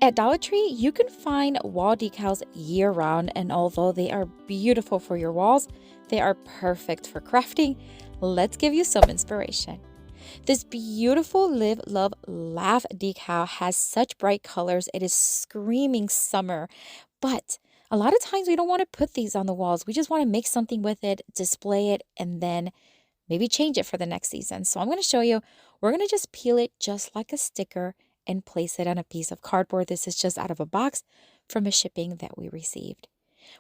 At Dollar Tree, you can find wall decals year-round, and although they are beautiful for your walls, they are perfect for crafting. Let's give you some inspiration. This beautiful Live, Love, Laugh decal has such bright colors. It is screaming summer, but a lot of times we don't want to put these on the walls. We just want to make something with it, display it, and then maybe change it for the next season. So I'm going to show you, we're going to just peel it just like a sticker and place it on a piece of cardboard. This is just out of a box from a shipping that we received.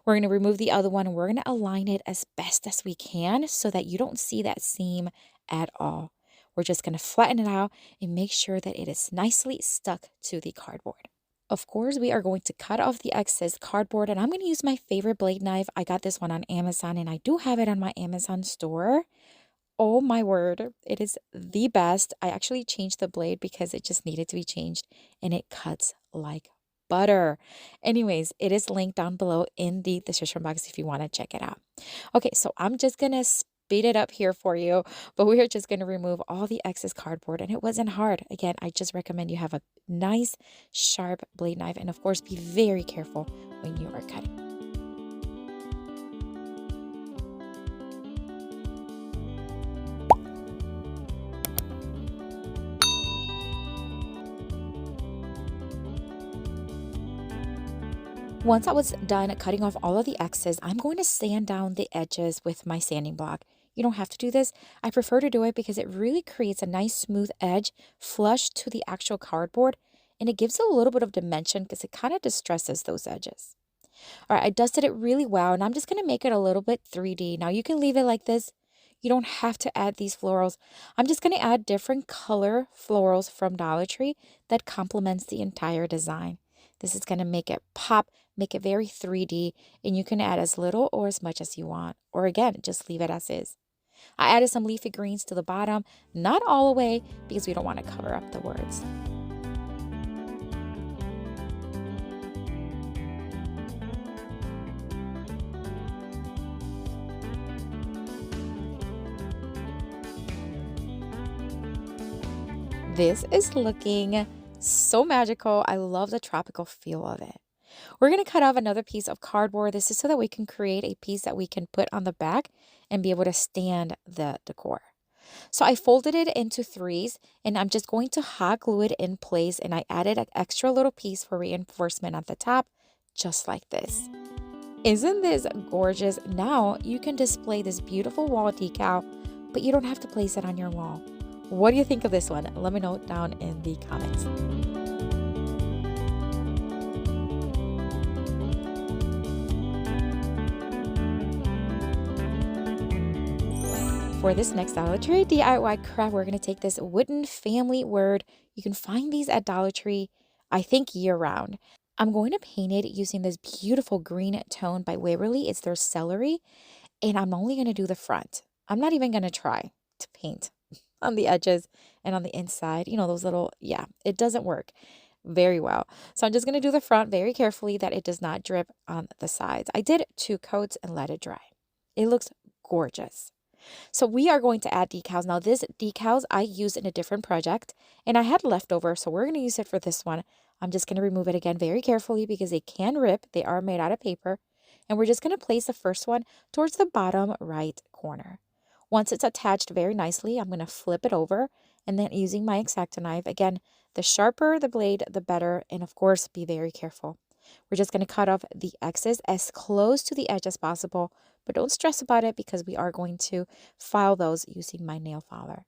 We're going to remove the other one and we're going to align it as best as we can so that you don't see that seam at all. We're just going to flatten it out and make sure that it is nicely stuck to the cardboard. Of course, we are going to cut off the excess cardboard, and I'm going to use my favorite blade knife. I got this one on Amazon and I do have it on my Amazon store. Oh my word, it is the best. I actually changed the blade because it just needed to be changed, and it cuts like butter. Anyways, it is linked down below in the description box if you want to check it out. Okay, so I'm just going to speed it up here for you, but we are just going to remove all the excess cardboard, and it wasn't hard. Again, I just recommend you have a nice sharp blade knife, and of course, be very careful when you are cutting. Once I was done cutting off all of the excess, I'm going to sand down the edges with my sanding block. You don't have to do this. I prefer to do it because it really creates a nice smooth edge flush to the actual cardboard, and it gives a little bit of dimension because it kind of distresses those edges. All right, I dusted it really well, and I'm just going to make it a little bit 3D. Now you can leave it like this. You don't have to add these florals. I'm just going to add different color florals from Dollar Tree that complements the entire design. This is going to make it pop, make it very 3D, and you can add as little or as much as you want. Or again, just leave it as is. I added some leafy greens to the bottom, not all the way because we don't want to cover up the words. This is looking so magical. I love the tropical feel of it. We're going to cut off another piece of cardboard. This is so that we can create a piece that we can put on the back and be able to stand the decor. So I folded it into threes, and I'm just going to hot glue it in place, and I added an extra little piece for reinforcement at the top, just like this. Isn't this gorgeous? Now you can display this beautiful wall decal, but you don't have to place it on your wall. What do you think of this one? Let me know down in the comments. For this next Dollar Tree DIY craft, we're going to take this wooden family word. You can find these at Dollar Tree, I think, year-round. I'm going to paint it using this beautiful green tone by Waverly. It's their celery, and I'm only going to do the front. I'm not even going to try to paint on the edges and on the inside. You know, those little, yeah, it doesn't work very well. So I'm just going to do the front very carefully that it does not drip on the sides. I did 2 coats and let it dry. It looks gorgeous. So we are going to add decals. Now this decals I used in a different project, and I had leftover, so we're going to use it for this one. I'm just going to remove it again very carefully because they can rip. They are made out of paper. And we're just going to place the first one towards the bottom right corner. Once it's attached very nicely, I'm going to flip it over, and then using my X-Acto knife, again, the sharper the blade, the better, and of course, be very careful. We're just going to cut off the excess as close to the edge as possible, but don't stress about it because we are going to file those using my nail filer.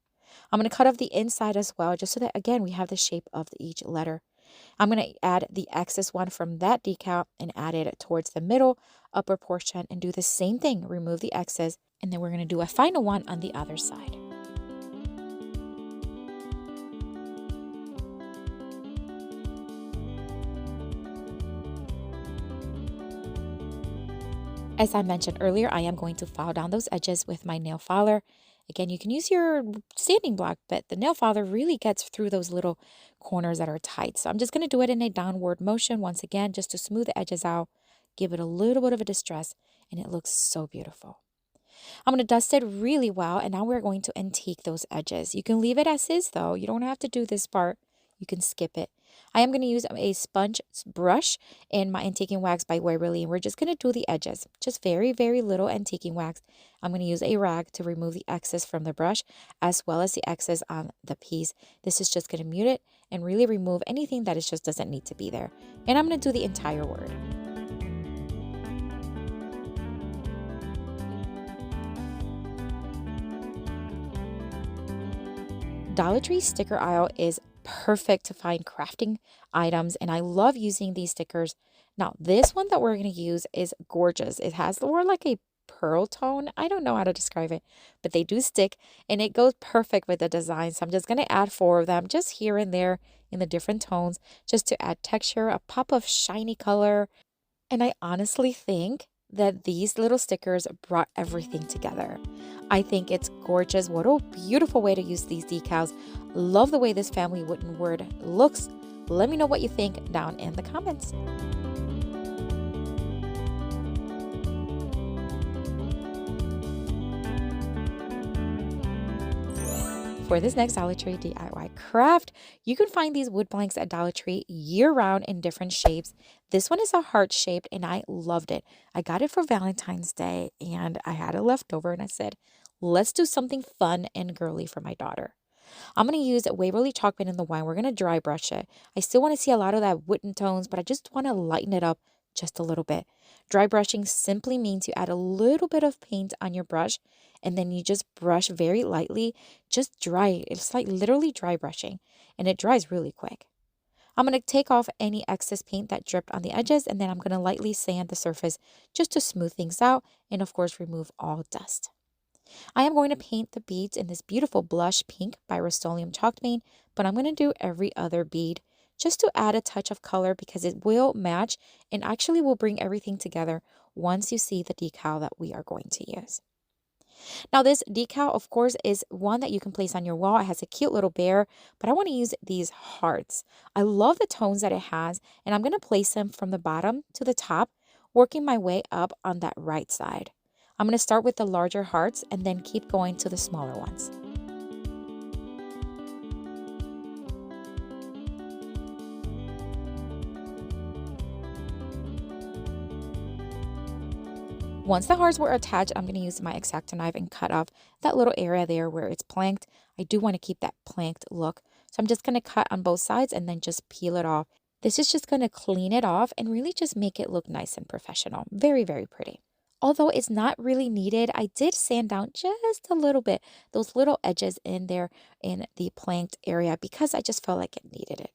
I'm going to cut off the inside as well, just so that, again, we have the shape of each letter. I'm going to add the excess one from that decal and add it towards the middle upper portion and do the same thing. Remove the excess, and then we're going to do a final one on the other side. As I mentioned earlier, I am going to file down those edges with my nail filer. Again, you can use your sanding block, but the nail filer really gets through those little corners that are tight. So I'm just going to do it in a downward motion once again, just to smooth the edges out, give it a little bit of a distress, and it looks so beautiful. I'm going to dust it really well, and now we're going to antique those edges. You can leave it as is, though. You don't have to do this part. you can skip it. I am going to use a sponge brush and my antiquing wax by Waverly, and we're just going to do the edges. Just very, very little antiquing wax. I'm going to use a rag to remove the excess from the brush as well as the excess on the piece. This is just going to mute it and really remove anything that just doesn't need to be there. And I'm going to do the entire word. Dollar Tree sticker aisle is perfect to find crafting items, and I love using these stickers. Now, this one that we're going to use is gorgeous. It has more like a pearl tone. I don't know how to describe it, but they do stick, and it goes perfect with the design. So I'm just going to add 4 of them just here and there in the different tones just to add texture, a pop of shiny color. And I honestly think that these little stickers brought everything together. I think it's gorgeous. What a beautiful way to use these decals. Love the way this family wooden word looks. Let me know what you think down in the comments. For this next Dollar Tree DIY craft, you can find these wood blanks at Dollar Tree year-round in different shapes. This one is a heart-shaped, and I loved it. I got it for Valentine's Day, and I had it left over, and I said, let's do something fun and girly for my daughter. I'm going to use Waverly chalk paint in the wine. We're going to dry brush it. I still want to see a lot of that wooden tones, but I just want to lighten it up just a little bit. Dry brushing simply means you add a little bit of paint on your brush and then you just brush very lightly. Just dry. It's like literally dry brushing, and it dries really quick. I'm going to take off any excess paint that dripped on the edges, and then I'm going to lightly sand the surface just to smooth things out and of course remove all dust. I am going to paint the beads in this beautiful blush pink by Rust-Oleum chalk paint, but I'm going to do every other bead just to add a touch of color because it will match and actually will bring everything together once you see the decal that we are going to use. Now this decal, of course, is one that you can place on your wall. It has a cute little bear, but I want to use these hearts. I love the tones that it has, and I'm going to place them from the bottom to the top, working my way up on that right side. I'm going to start with the larger hearts and then keep going to the smaller ones. Once the hearts were attached, I'm going to use my X-Acto knife and cut off that little area there where it's planked. I do want to keep that planked look. So I'm just going to cut on both sides and then just peel it off. This is just going to clean it off and really just make it look nice and professional. Very, very pretty. Although it's not really needed, I did sand down just a little bit those little edges in there in the planked area because I just felt like it needed it.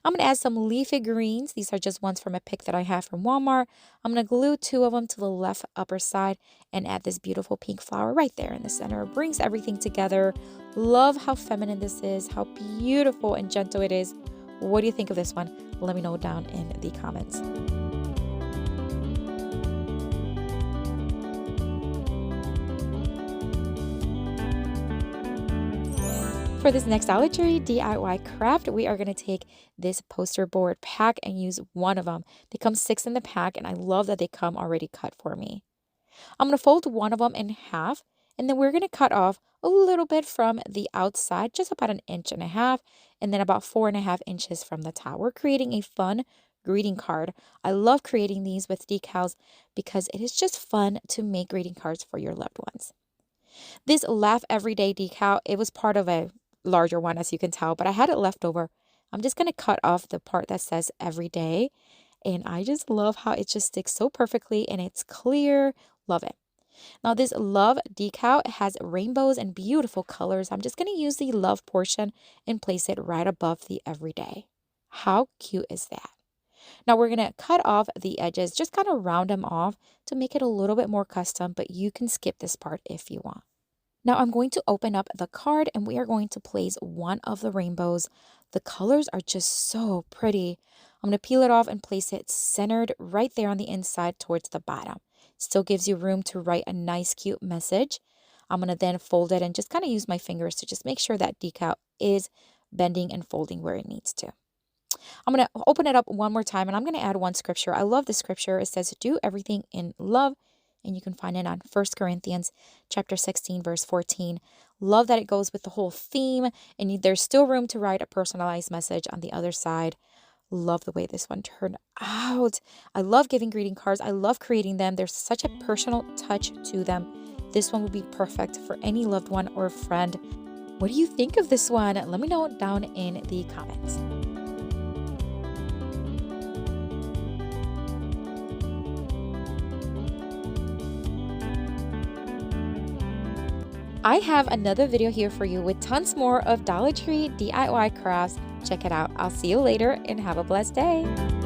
I'm going to add some leafy greens. These are just ones from a pick that I have from Walmart. I'm going to glue 2 of them to the left upper side and add this beautiful pink flower right there in the center. It brings everything together. Love how feminine this is, how beautiful and gentle it is. What do you think of this one? Let me know down in the comments. For this next Dollar Tree DIY craft, we are going to take this poster board pack and use 1 of them. They come 6 in the pack, and I love that they come already cut for me. I'm going to fold 1 of them in half, and then we're going to cut off a little bit from the outside, just about 1.5 inches, and then about 4.5 inches from the top. We're creating a fun greeting card. I love creating these with decals because it is just fun to make greeting cards for your loved ones. This Laugh Everyday decal, it was part of a larger one, as you can tell, but I had it left over. I'm just going to cut off the part that says everyday, and I just love how it just sticks so perfectly and it's clear. Love it. Now this love decal has rainbows and beautiful colors. I'm just going to use the love portion and place it right above the everyday. How cute is that? Now we're going to cut off the edges, just kind of round them off to make it a little bit more custom, but you can skip this part if you want. Now I'm going to open up the card and we are going to place 1 of the rainbows. The colors are just so pretty. I'm going to peel it off and place it centered right there on the inside towards the bottom. Still gives you room to write a nice cute message. I'm going to then fold it and just kind of use my fingers to just make sure that decal is bending and folding where it needs to. I'm going to open it up one more time and I'm going to add 1 scripture. I love the scripture. It says, do everything in love and you can find it on 1 Corinthians chapter 16, verse 14. Love that it goes with the whole theme, and there's still room to write a personalized message on the other side. Love the way this one turned out. I love giving greeting cards. I love creating them. There's such a personal touch to them. This one would be perfect for any loved one or friend. What do you think of this one? Let me know down in the comments. I have another video here for you with tons more of Dollar Tree DIY crafts. Check it out. I'll see you later and have a blessed day.